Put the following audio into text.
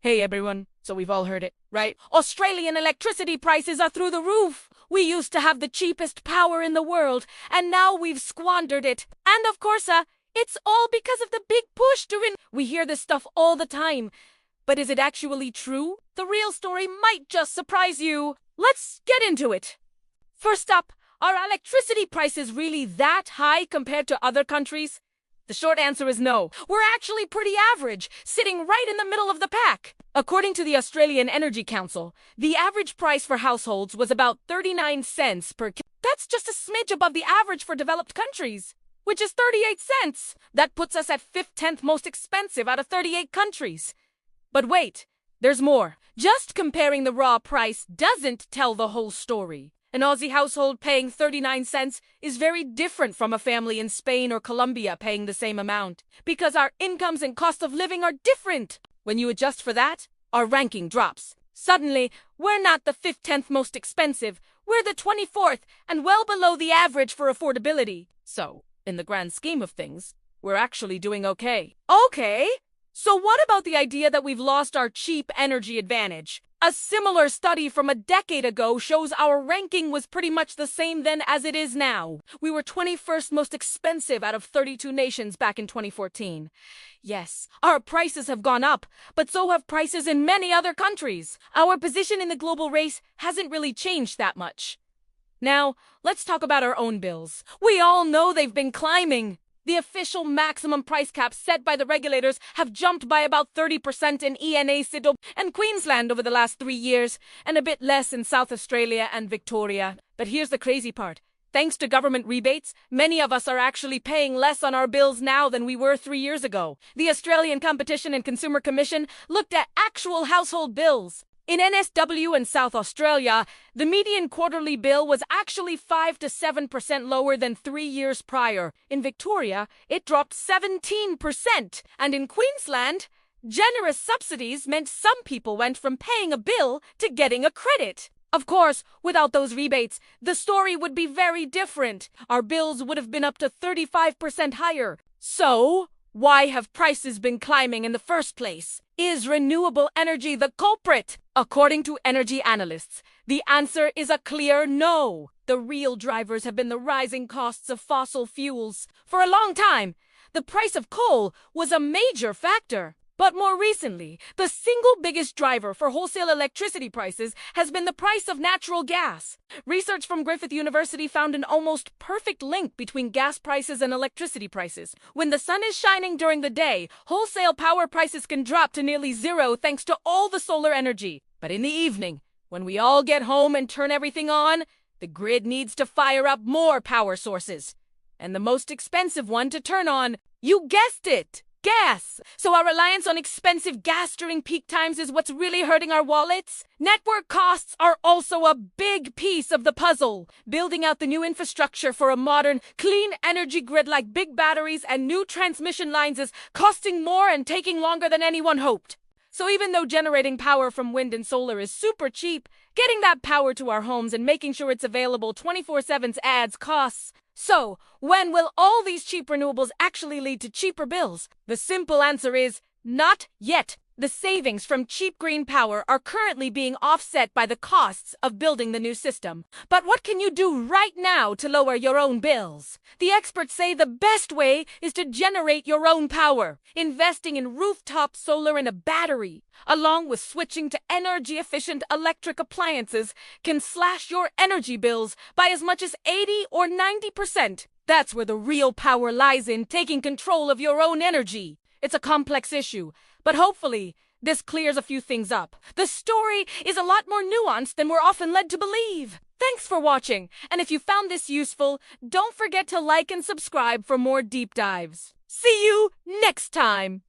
Hey everyone, so we've all heard it, right? Australian electricity prices are through the roof. We used to have the cheapest power in the world, and now we've squandered it. And of course, it's all because of the big push to We hear this stuff all the time. But is it actually true? The real story might just surprise you. Let's get into it. First up, are electricity prices really that high compared to other countries? The short answer is no. We're actually pretty average, sitting right in the middle of the pack. According to the Australian Energy Council, the average price for households was about 39 cents per That's just a smidge above the average for developed countries, which is 38 cents. That puts us at 10th most expensive out of 38 countries. But wait, there's more. Just comparing the raw price doesn't tell the whole story. An Aussie household paying 39 cents is very different from a family in Spain or Colombia paying the same amount, because our incomes and cost of living are different. When you adjust for that, our ranking drops. Suddenly, we're not the 10th most expensive, we're the 24th and well below the average for affordability. So, in the grand scheme of things, we're actually doing okay. Okay, so what about the idea that we've lost our cheap energy advantage? A similar study from a decade ago shows our ranking was pretty much the same then as it is now. We were 21st most expensive out of 32 nations back in 2014. Yes, our prices have gone up, but so have prices in many other countries. Our position in the global race hasn't really changed that much. Now, let's talk about our own bills. We all know they've been climbing. The official maximum price caps set by the regulators have jumped by about 30% in ENA, Sydney, and Queensland over the last 3 years, and a bit less in South Australia and Victoria. But here's the crazy part. Thanks to government rebates, many of us are actually paying less on our bills now than we were 3 years ago. The Australian Competition and Consumer Commission looked at actual household bills. In NSW and South Australia, the median quarterly bill was actually 5 to 7% lower than 3 years prior. In Victoria, it dropped 17%. And in Queensland, generous subsidies meant some people went from paying a bill to getting a credit. Of course, without those rebates, the story would be very different. Our bills would have been up to 35% higher. So, why have prices been climbing in the first place? Is renewable energy the culprit? According to energy analysts, the answer is a clear no. The real drivers have been the rising costs of fossil fuels. For a long time, the price of coal was a major factor. But more recently, the single biggest driver for wholesale electricity prices has been the price of natural gas. Research from Griffith University found an almost perfect link between gas prices and electricity prices. When the sun is shining during the day, wholesale power prices can drop to nearly zero thanks to all the solar energy. But in the evening, when we all get home and turn everything on, the grid needs to fire up more power sources. And the most expensive one to turn on, you guessed it, gas. So our reliance on expensive gas during peak times is what's really hurting our wallets. Network costs are also a big piece of the puzzle. Building out the new infrastructure for a modern, clean energy grid like big batteries and new transmission lines is costing more and taking longer than anyone hoped. So even though generating power from wind and solar is super cheap, getting that power to our homes and making sure it's available 24/7 adds costs. So, when will all these cheap renewables actually lead to cheaper bills? The simple answer is not yet. The savings from cheap green power are currently being offset by the costs of building the new system. But what can you do right now to lower your own bills? The experts say the best way is to generate your own power. Investing in rooftop solar and a battery, along with switching to energy-efficient electric appliances, can slash your energy bills by as much as 80 or 90%. That's where the real power lies, in taking control of your own energy. It's a complex issue, but hopefully this clears a few things up. The story is a lot more nuanced than we're often led to believe. Thanks for watching, and if you found this useful, don't forget to like and subscribe for more deep dives. See you next time!